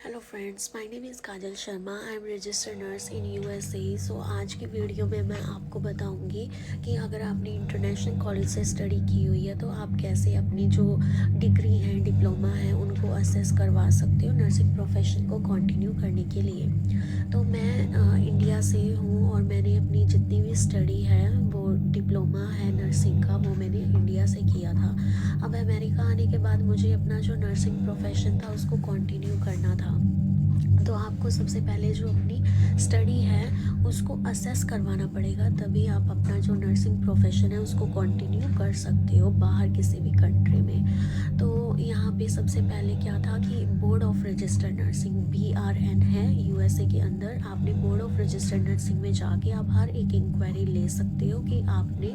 Hello friends, my name is Kajal Sharma. I am registered nurse in USA. So आज की video में मैं आपको बताऊंगी कि अगर आपने इंटरनेशनल कॉलेज से स्टडी की हुई है तो आप कैसे अपनी जो डिग्री है, डिप्लोमा है, उनको असेस करवा सकते हो नर्सिंग प्रोफेशन को कंटिन्यू करने के लिए। तो मैं इंडिया से हूँ और मैंने अपनी जितनी भी स्टडी है वो डिप्लोमा है नर्सिंग का, वो मैंने इंडिया से किया था। अब अमेरिका आने के बाद मुझे अपना जो नर्सिंग प्रोफेशन था उसको कंटिन्यू करना था। तो आपको सबसे पहले जो अपनी स्टडी है उसको असेस करवाना पड़ेगा, तभी आप अपना जो नर्सिंग प्रोफेशन है उसको कंटिन्यू कर सकते हो बाहर किसी भी कंट्री में। तो यहाँ पे सबसे पहले क्या था कि board of registered nursing BRN है यूएसए के अंदर। आपने बोर्ड ऑफ रजिस्टर्ड नर्सिंग में जाके आप हर एक इंक्वायरी ले सकते हो कि आपने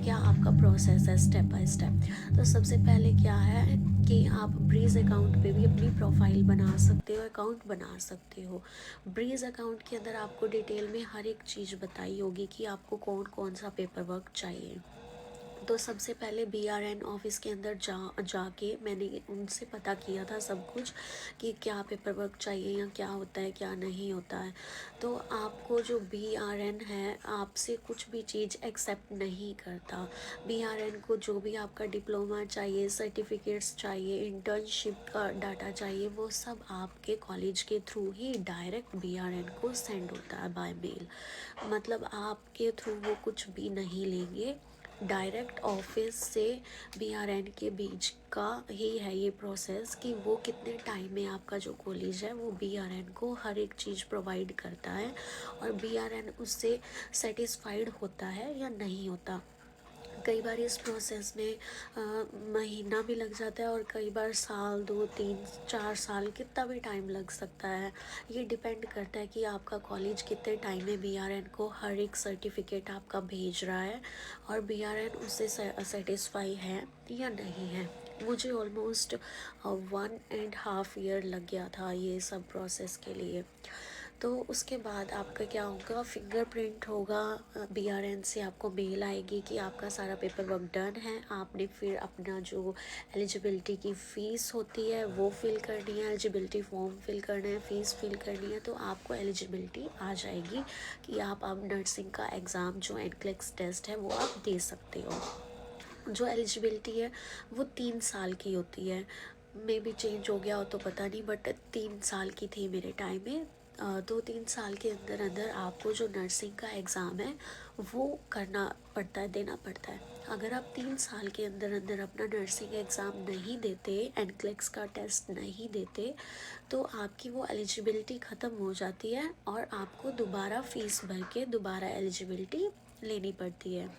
क्या आपका प्रोसेस है स्टेप बाय स्टेप। तो सबसे पहले क्या है कि आप ब्रीज अकाउंट पे भी अपनी प्रोफाइल बना सकते हो, अकाउंट बना सकते हो। ब्रीज अकाउंट के अंदर आपको डिटेल में हर एक चीज़ बताई होगी कि आपको कौन कौन सा पेपर वर्क चाहिए। तो सबसे पहले BRN ऑफिस के अंदर जाके मैंने उनसे पता किया था सब कुछ कि क्या पेपर वर्क चाहिए या क्या होता है क्या नहीं होता है। तो आपको जो BRN है आपसे कुछ भी चीज़ एक्सेप्ट नहीं करता। BRN को जो भी आपका डिप्लोमा चाहिए, सर्टिफिकेट्स चाहिए, इंटर्नशिप का डाटा चाहिए, वो सब आपके कॉलेज के थ्रू ही डायरेक्ट BRN को सेंड होता है बाय मेल। मतलब आपके थ्रू वो कुछ भी नहीं लेंगे, डायरेक्ट ऑफिस से BRN के बीच का ही है ये प्रोसेस कि वो कितने टाइम में आपका जो कॉलेज है वो BRN को हर एक चीज़ प्रोवाइड करता है और BRN उससे सेटिस्फाइड होता है या नहीं होता। कई बार इस प्रोसेस में महीना भी लग जाता है और कई बार साल, 2 3 4 साल, कितना भी टाइम लग सकता है। ये डिपेंड करता है कि आपका कॉलेज कितने टाइम में BRN को हर एक सर्टिफिकेट आपका भेज रहा है और BRN उससे सेटिस्फाई है या नहीं है। मुझे ऑलमोस्ट 1.5 ईयर लग गया था ये सब प्रोसेस के लिए। तो उसके बाद आपका क्या होगा, फिंगरप्रिंट होगा, BRN से आपको मेल आएगी कि आपका सारा पेपर वर्क डन है। आपने फिर अपना जो एलिजिबिलिटी की फ़ीस होती है वो फिल करनी है, एलिजिबिलिटी फॉर्म फिल करना है, फ़ीस फिल करनी है, तो आपको एलिजिबिलिटी आ जाएगी कि आप अब नर्सिंग का एग्ज़ाम जो NCLEX टेस्ट है वो आप दे सकते हो। जो एलिजिबिलिटी है वो 3 साल की होती है, मे बी चेंज हो गया हो तो पता नहीं, बट 3 साल की थी मेरे टाइम में। 2 3 साल के अंदर अंदर आपको जो नर्सिंग का एग्ज़ाम है वो करना पड़ता है, देना पड़ता है। अगर आप 3 साल के अंदर अंदर अपना नर्सिंग एग्ज़ाम नहीं देते, NCLEX का टेस्ट नहीं देते, तो आपकी वो एलिजिबिलिटी ख़त्म हो जाती है और आपको दोबारा फ़ीस भर के दोबारा एलिजिबिलिटी लेनी पड़ती है।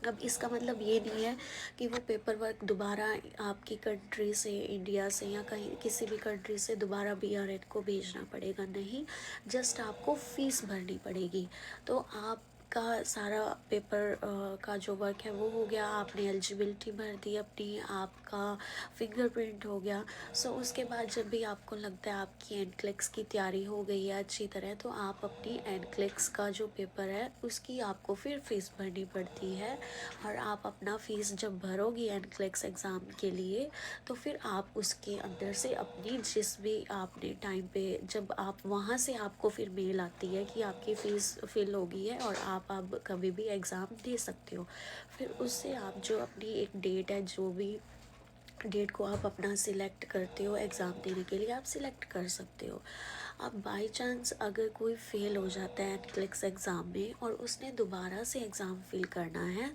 अब इसका मतलब ये नहीं है कि वो पेपर वर्क दोबारा आपकी कंट्री से, इंडिया से या कहीं किसी भी कंट्री से दोबारा BRN को भेजना पड़ेगा, नहीं। जस्ट आपको फ़ीस भरनी पड़ेगी। तो आपका सारा पेपर का जो वर्क है वो हो गया, आपने एलिजिबिलिटी भर दी अपनी, आपका फिंगरप्रिंट हो गया। सो उसके बाद जब भी आपको लगता है आपकी NCLEX की तैयारी हो गई है अच्छी तरह, तो आप अपनी NCLEX का जो पेपर है उसकी आपको फिर फ़ीस भरनी पड़ती है। और आप अपना फ़ीस जब भरोगी NCLEX एग्ज़ाम के लिए, तो फिर आप उसके अंदर से अपनी जिस भी आपने टाइम पे, जब आप वहाँ से आपको फिर मेल आती है कि आपकी फ़ीस फिल हो गई है और आप अब कभी भी एग्ज़ाम दे सकते हो। फिर उससे आप जो अपनी एक डेट है, जो भी डेट को आप अपना सिलेक्ट करते हो एग्ज़ाम देने के लिए, आप सिलेक्ट कर सकते हो। अब बाय चांस अगर कोई फ़ेल हो जाता है NCLEX एग्ज़ाम में और उसने दोबारा से एग्ज़ाम फिल करना है,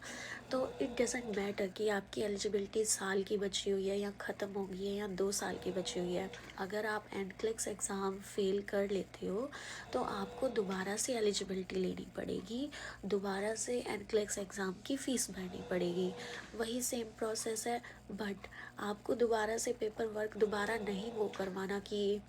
तो इट डजेंट मैटर कि आपकी एलिजिबिलिटी साल की बची हुई है या ख़त्म हो गई है या 2 साल की बची हुई है। अगर आप NCLEX एग्ज़ाम फेल कर लेते हो तो आपको दोबारा से एलिजिबिलिटी लेनी पड़ेगी, दोबारा से NCLEX एग्ज़ाम की फ़ीस भरनी पड़ेगी। वही सेम प्रोसेस है, बट आपको दोबारा से पेपर वर्क दोबारा नहीं वो करवाना कि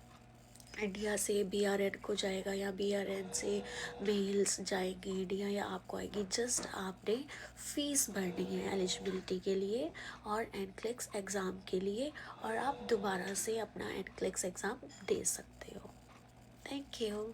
इंडिया से BRN को जाएगा या BRN से मेल्स जाएंगे इंडिया या आपको आएगी। जस्ट आपने फ़ीस भरनी है एलिजिबिलिटी के लिए और NCLEX एग्ज़ाम के लिए, और आप दोबारा से अपना NCLEX एग्ज़ाम दे सकते हो। Thank you.